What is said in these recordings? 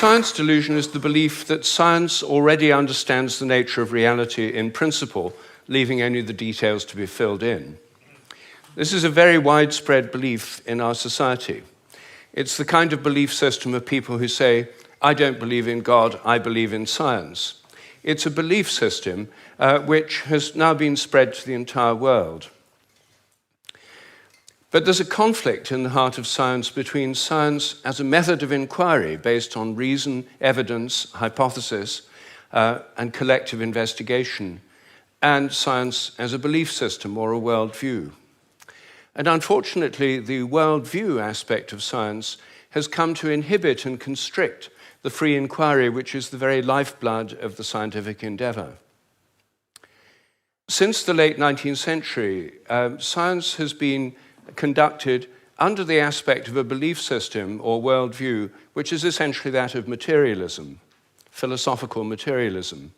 science delusion is the belief that science already understands the nature of reality in principle, leaving only the details to be filled in. This is a very widespread belief in our society. It's the kind of belief system of people who say, I don't believe in God, I believe in science. It's a belief system which has now been spread to the entire world. But there's a conflict in the heart of science between science as a method of inquiry based on reason, evidence, hypothesis, and collective investigation, and science as a belief system or a worldview. And unfortunately, the worldview aspect of science has come to inhibit and constrict the free inquiry, which is the very lifeblood of the scientific endeavor. Since the late 19th century, science has been conducted under the aspect of a belief system or worldview, which is essentially that of materialism, philosophical materialism.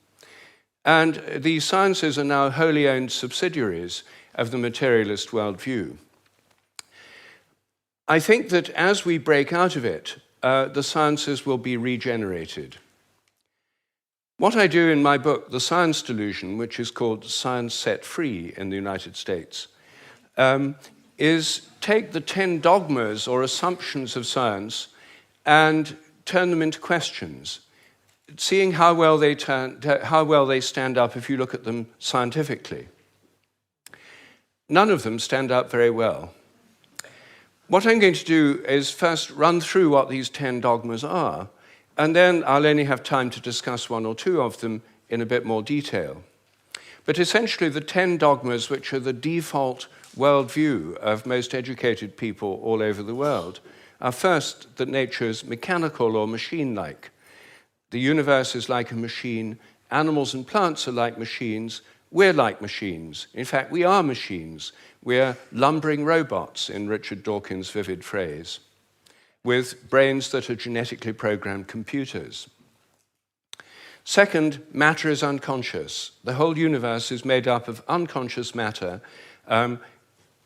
And the sciences are now wholly owned subsidiaries of the materialist worldview. I think that as we break out of it, the sciences will be regenerated. What I do in my book, The Science Delusion, which is called Science Set Free in the United States, is take the 10 dogmas or assumptions of science and turn them into questions, seeing how well they stand up if you look at them scientifically. None of them stand up very well. What I'm going to do is first run through what these 10 dogmas are, and then I'll only have time to discuss one or two of them in a bit more detail. But essentially, the 10 dogmas, which are the default worldview of most educated people all over the world, are first that nature is mechanical or machine-like. The universe is like a machine, animals and plants are like machines, we're like machines. In fact, we are machines. We're lumbering robots, in Richard Dawkins' vivid phrase, with brains that are genetically programmed computers. Second, matter is unconscious. The whole universe is made up of unconscious matter.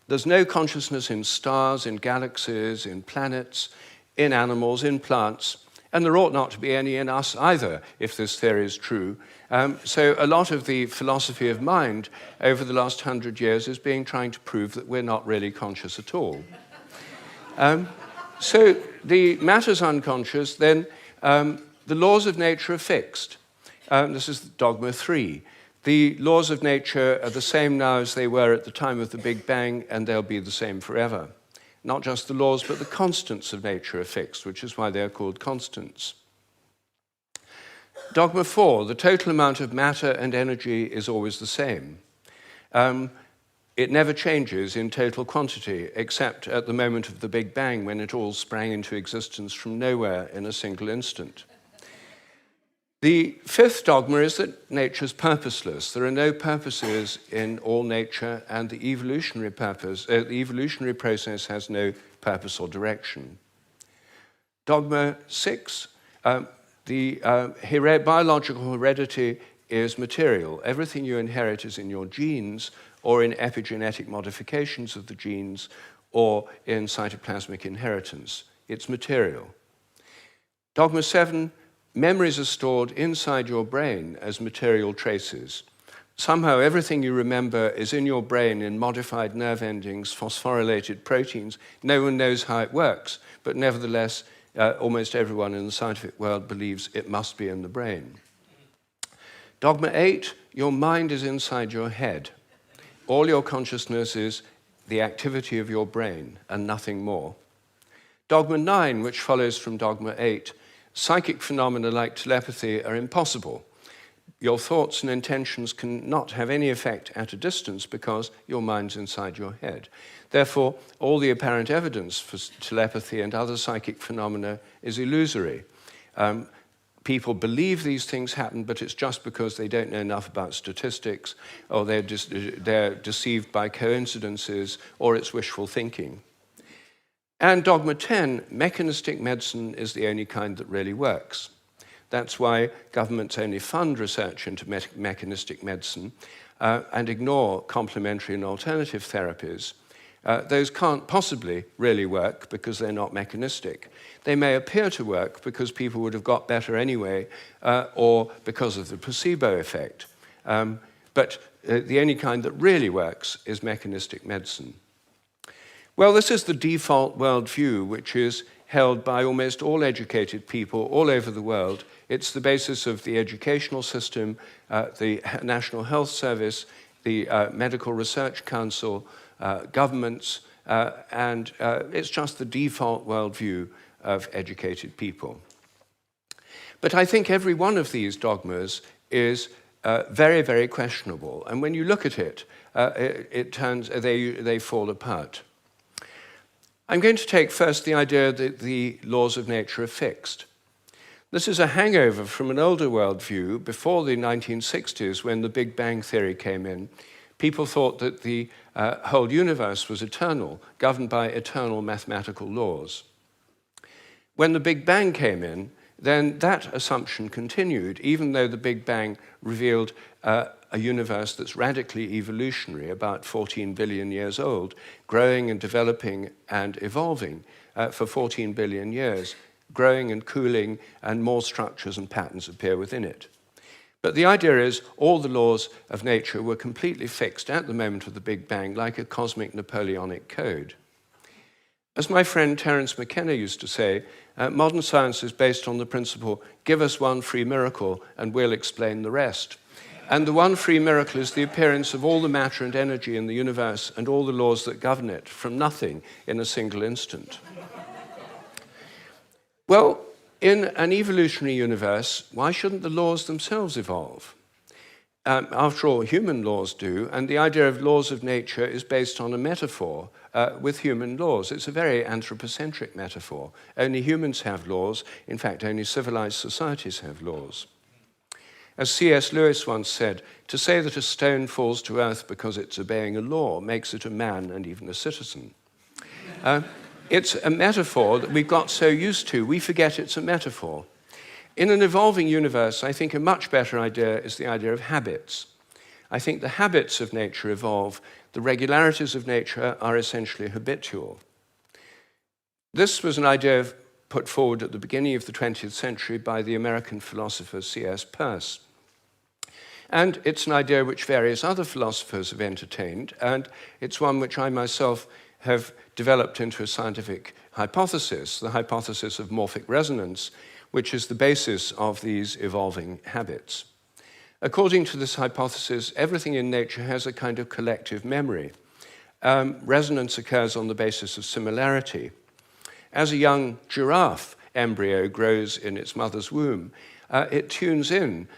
There's no consciousness in stars, in galaxies, in planets, in animals, in plants, and there ought not to be any in us either, if this theory is true. So a lot of the philosophy of mind over the last 100 years is trying to prove that we're not really conscious at all. So the matter's unconscious, then the laws of nature are fixed. This is dogma 3. The laws of nature are the same now as they were at the time of the Big Bang, and they'll be the same forever. Not just the laws, but the constants of nature are fixed, which is why they're called constants. Dogma 4, the total amount of matter and energy is always the same. It never changes in total quantity, except at the moment of the Big Bang, when it all sprang into existence from nowhere in a single instant. The 5th dogma is that nature's purposeless. There are no purposes in all nature, and the evolutionary process has no purpose or direction. Dogma 6, biological heredity is material. Everything you inherit is in your genes, or in epigenetic modifications of the genes, or in cytoplasmic inheritance. It's material. Dogma 7, memories are stored inside your brain as material traces. Somehow everything you remember is in your brain in modified nerve endings, phosphorylated proteins. No one knows how it works, but nevertheless, almost everyone in the scientific world believes it must be in the brain. Dogma 8, your mind is inside your head. All your consciousness is the activity of your brain and nothing more. Dogma 9, which follows from dogma 8, psychic phenomena like telepathy are impossible. Your thoughts and intentions cannot have any effect at a distance because your mind's inside your head. Therefore, all the apparent evidence for telepathy and other psychic phenomena is illusory. People believe these things happen, but it's just because they don't know enough about statistics, or they're deceived by coincidences, or it's wishful thinking. And dogma 10, mechanistic medicine is the only kind that really works. That's why governments only fund research into mechanistic medicine and ignore complementary and alternative therapies. Those can't possibly really work because they're not mechanistic. They may appear to work because people would have got better anyway, or because of the placebo effect. But the only kind that really works is mechanistic medicine. Well, this is the default worldview, which is held by almost all educated people all over the world. It's the basis of the educational system, the National Health Service, the Medical Research Council, governments, and it's just the default worldview of educated people. But I think every one of these dogmas is very, very questionable. And when you look at it, they fall apart. I'm going to take first the idea that the laws of nature are fixed. This is a hangover from an older worldview before the 1960s, when the Big Bang theory came in. People thought that the whole universe was eternal, governed by eternal mathematical laws. When the Big Bang came in, then that assumption continued, even though the Big Bang revealed a universe that's radically evolutionary, about 14 billion years old, growing and developing and evolving for 14 billion years, growing and cooling, and more structures and patterns appear within it. But the idea is all the laws of nature were completely fixed at the moment of the Big Bang, like a cosmic Napoleonic code. As my friend Terence McKenna used to say, modern science is based on the principle, give us one free miracle and we'll explain the rest. And the one free miracle is the appearance of all the matter and energy in the universe and all the laws that govern it from nothing in a single instant. Well, in an evolutionary universe, why shouldn't the laws themselves evolve? After all, human laws do, and the idea of laws of nature is based on a metaphor with human laws. It's a very anthropocentric metaphor. Only humans have laws. In fact, only civilized societies have laws. As C.S. Lewis once said, to say that a stone falls to earth because it's obeying a law makes it a man and even a citizen. It's a metaphor that we've got so used to, we forget it's a metaphor. In an evolving universe, I think a much better idea is the idea of habits. I think the habits of nature evolve. The regularities of nature are essentially habitual. This was an idea put forward at the beginning of the 20th century by the American philosopher C.S. Peirce. And it's an idea which various other philosophers have entertained, and it's one which I myself have developed into a scientific hypothesis, the hypothesis of morphic resonance, which is the basis of these evolving habits. According to this hypothesis, everything in nature has a kind of collective memory. Resonance occurs on the basis of similarity. As a young giraffe embryo grows in its mother's womb, it tunes in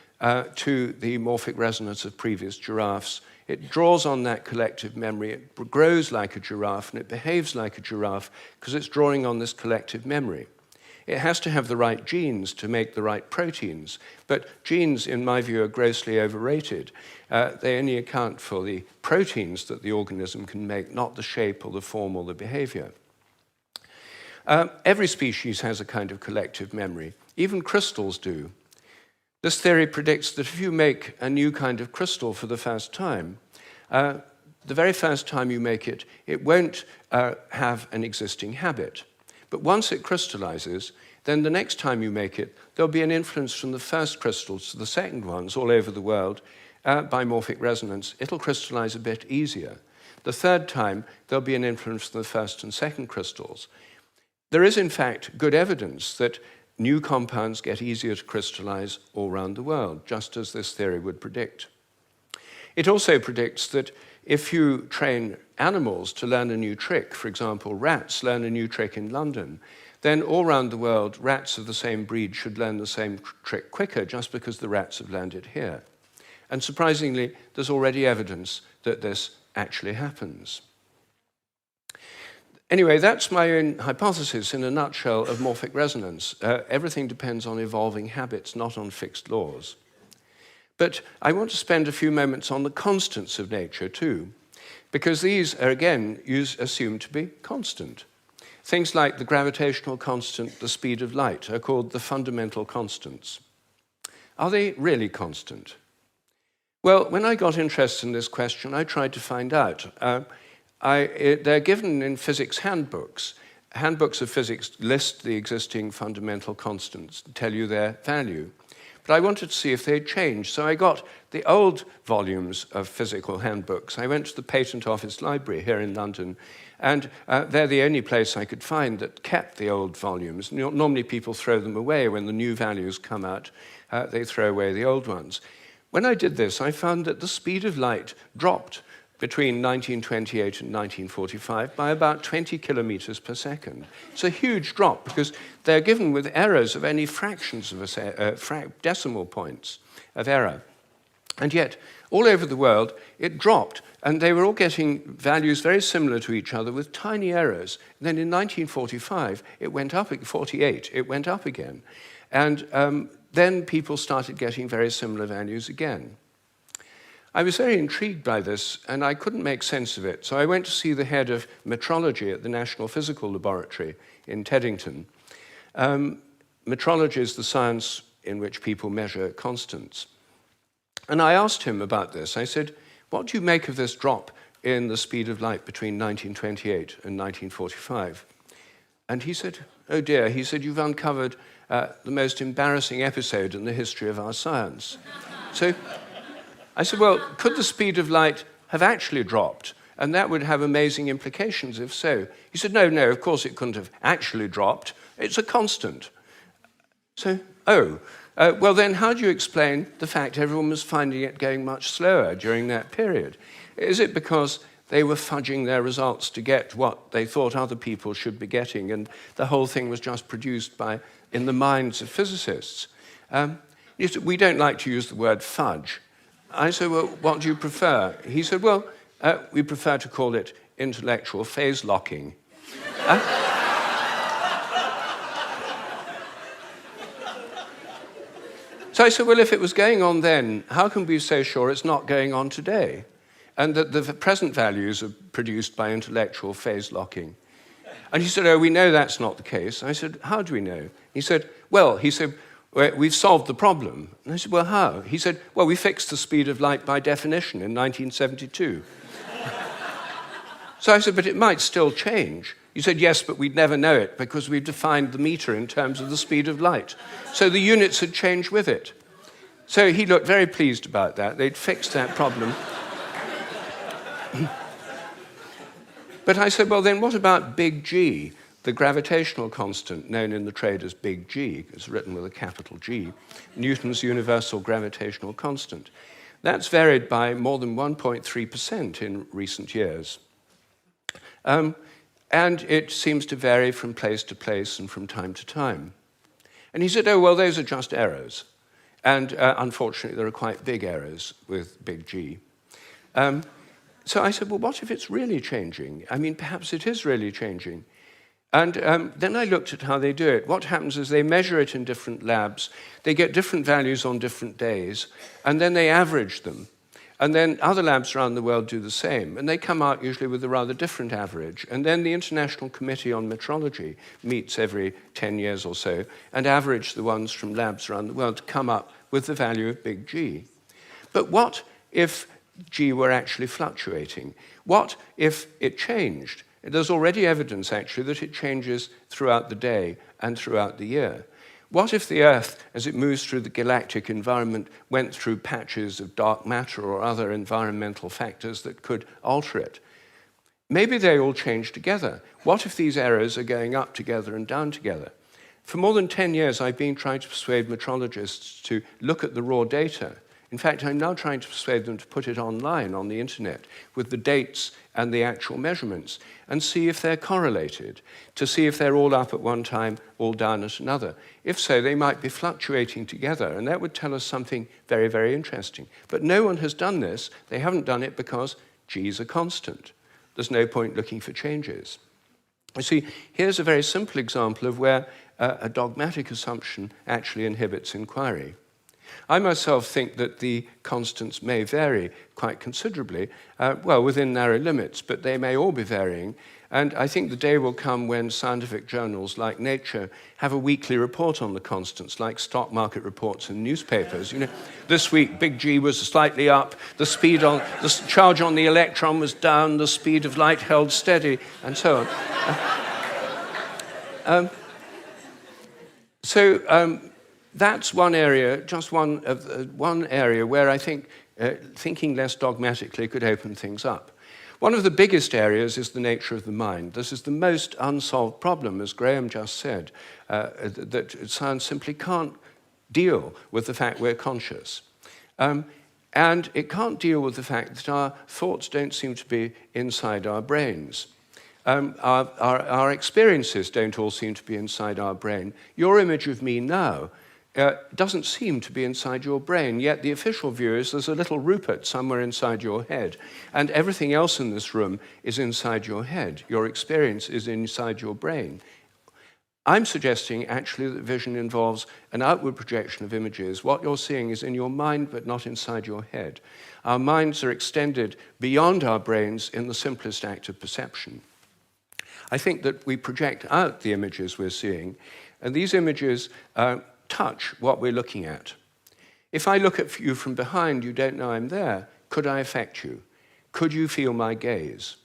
to the morphic resonance of previous giraffes. It draws on that collective memory. It grows like a giraffe and it behaves like a giraffe because it's drawing on this collective memory. It has to have the right genes to make the right proteins, but genes, in my view, are grossly overrated. They only account for the proteins that the organism can make, not the shape or the form or the behavior. Every species has a kind of collective memory. Even crystals do. This theory predicts that if you make a new kind of crystal for the first time, the very first time you make it, it won't have an existing habit. But once it crystallizes, then the next time you make it, there'll be an influence from the first crystals to the second ones all over the world by morphic resonance. It'll crystallize a bit easier. The third time, there'll be an influence from the first and second crystals. There is, in fact, good evidence that new compounds get easier to crystallize all around the world, just as this theory would predict. It also predicts that if you train animals to learn a new trick, for example, rats learn a new trick in London, then all around the world, rats of the same breed should learn the same trick quicker just because the rats have learned it here. And surprisingly, there's already evidence that this actually happens. Anyway, that's my own hypothesis in a nutshell of morphic resonance. Everything depends on evolving habits, not on fixed laws. But I want to spend a few moments on the constants of nature too, because these are, again, assumed to be constant. Things like the gravitational constant, the speed of light, are called the fundamental constants. Are they really constant? Well, when I got interested in this question, I tried to find out. they're given in physics handbooks. Handbooks of physics list the existing fundamental constants, tell you their value. But I wanted to see if they'd changed, so I got the old volumes of physical handbooks. I went to the Patent Office Library here in London, and they're the only place I could find that kept the old volumes. Normally people throw them away when the new values come out. They throw away the old ones. When I did this, I found that the speed of light dropped between 1928 and 1945 by about 20 kilometers per second. It's a huge drop because they're given with errors of only fractions of decimal points of error. And yet, all over the world, it dropped, and they were all getting values very similar to each other with tiny errors. And then in 1945, it went up, 48, it went up again. And then people started getting very similar values again. I was very intrigued by this, and I couldn't make sense of it. So I went to see the head of metrology at the National Physical Laboratory in Teddington. Metrology is the science in which people measure constants. And I asked him about this. I said, what do you make of this drop in the speed of light between 1928 and 1945? And he said, oh dear, he said, you've uncovered the most embarrassing episode in the history of our science. So I said, well, could the speed of light have actually dropped? And that would have amazing implications if so. He said, no, of course it couldn't have actually dropped. It's a constant. So, well then how do you explain the fact everyone was finding it going much slower during that period? Is it because they were fudging their results to get what they thought other people should be getting, and the whole thing was just produced in the minds of physicists? We don't like to use the word fudge. I said, well, what do you prefer? He said, well, we prefer to call it intellectual phase locking. So I said, well, if it was going on then, how can we be so sure it's not going on today? And that the present values are produced by intellectual phase locking. And he said, oh, we know that's not the case. I said, how do we know? He said, we've solved the problem. And I said, well, how? He said, well, we fixed the speed of light by definition in 1972. So I said, but it might still change. He said, yes, but we'd never know it because we've defined the meter in terms of the speed of light. So the units had changed with it. So he looked very pleased about that. They'd fixed that problem. But I said, well, then what about big G? The gravitational constant, known in the trade as big G, is written with a capital G, Newton's universal gravitational constant. That's varied by more than 1.3% in recent years. And it seems to vary from place to place and from time to time. And he said, oh, well, those are just errors. And unfortunately, there are quite big errors with big G. So I said, well, what if it's really changing? I mean, perhaps it is really changing. And then I looked at how they do it. What happens is they measure it in different labs. They get different values on different days, and then they average them. And then other labs around the world do the same, and they come out usually with a rather different average. And then the International Committee on Metrology meets every 10 years or so and average the ones from labs around the world to come up with the value of big G. But what if G were actually fluctuating? What if it changed? There's already evidence, actually, that it changes throughout the day and throughout the year. What if the Earth, as it moves through the galactic environment, went through patches of dark matter or other environmental factors that could alter it? Maybe they all change together. What if these errors are going up together and down together? For more than 10 years, I've been trying to persuade metrologists to look at the raw data. In fact, I'm now trying to persuade them to put it online on the internet with the dates and the actual measurements and see if they're correlated, to see if they're all up at one time, all down at another. If so, they might be fluctuating together, and that would tell us something very, very interesting. But no one has done this. They haven't done it because G is a constant. There's no point looking for changes. You see, here's a very simple example of where a dogmatic assumption actually inhibits inquiry. I myself think that the constants may vary quite considerably, within narrow limits, but they may all be varying. And I think the day will come when scientific journals like Nature have a weekly report on the constants, like stock market reports in newspapers. You know, this week, big G was slightly up, the charge on the electron was down, the speed of light held steady, and so on. That's one area, just one area where I think thinking less dogmatically could open things up. One of the biggest areas is the nature of the mind. This is the most unsolved problem, as Graham just said, that science simply can't deal with the fact we're conscious. And it can't deal with the fact that our thoughts don't seem to be inside our brains. Our experiences don't all seem to be inside our brain. Your image of me now doesn't seem to be inside your brain, yet the official view is there's a little Rupert somewhere inside your head, and everything else in this room is inside your head. Your experience is inside your brain. I'm suggesting actually that vision involves an outward projection of images. What you're seeing is in your mind but not inside your head. Our minds are extended beyond our brains in the simplest act of perception. I think that we project out the images we're seeing, and these images touch what we're looking at. If I look at you from behind, you don't know I'm there. Could I affect you? Could you feel my gaze?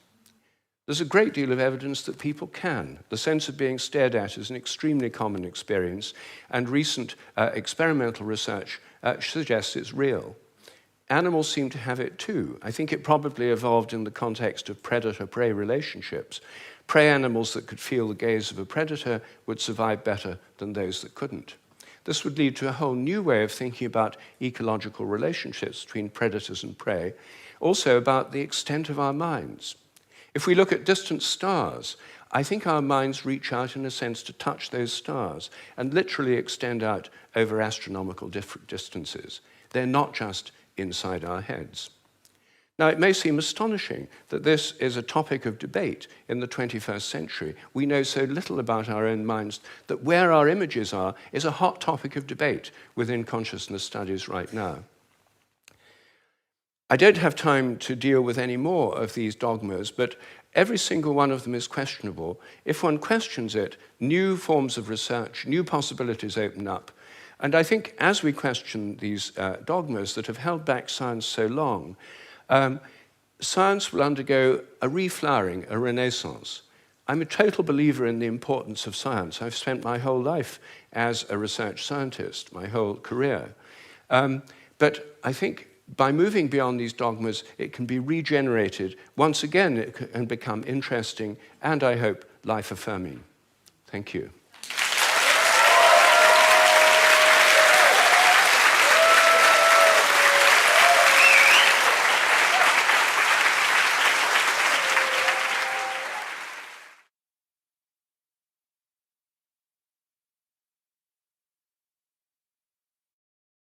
There's a great deal of evidence that people can. The sense of being stared at is an extremely common experience, and recent experimental research suggests it's real. Animals seem to have it too. I think it probably evolved in the context of predator-prey relationships. Prey animals that could feel the gaze of a predator would survive better than those that couldn't. This would lead to a whole new way of thinking about ecological relationships between predators and prey, also about the extent of our minds. If we look at distant stars, I think our minds reach out in a sense to touch those stars and literally extend out over astronomical distances. They're not just inside our heads. Now, it may seem astonishing that this is a topic of debate in the 21st century. We know so little about our own minds that where our images are is a hot topic of debate within consciousness studies right now. I don't have time to deal with any more of these dogmas, but every single one of them is questionable. If one questions it, new forms of research, new possibilities open up. And I think as we question these dogmas that have held back science so long, science will undergo a reflowering, a renaissance. I'm a total believer in the importance of science. I've spent my whole life as a research scientist, my whole career. But I think by moving beyond these dogmas, it can be regenerated. Once again, it can become interesting and, I hope, life-affirming. Thank you.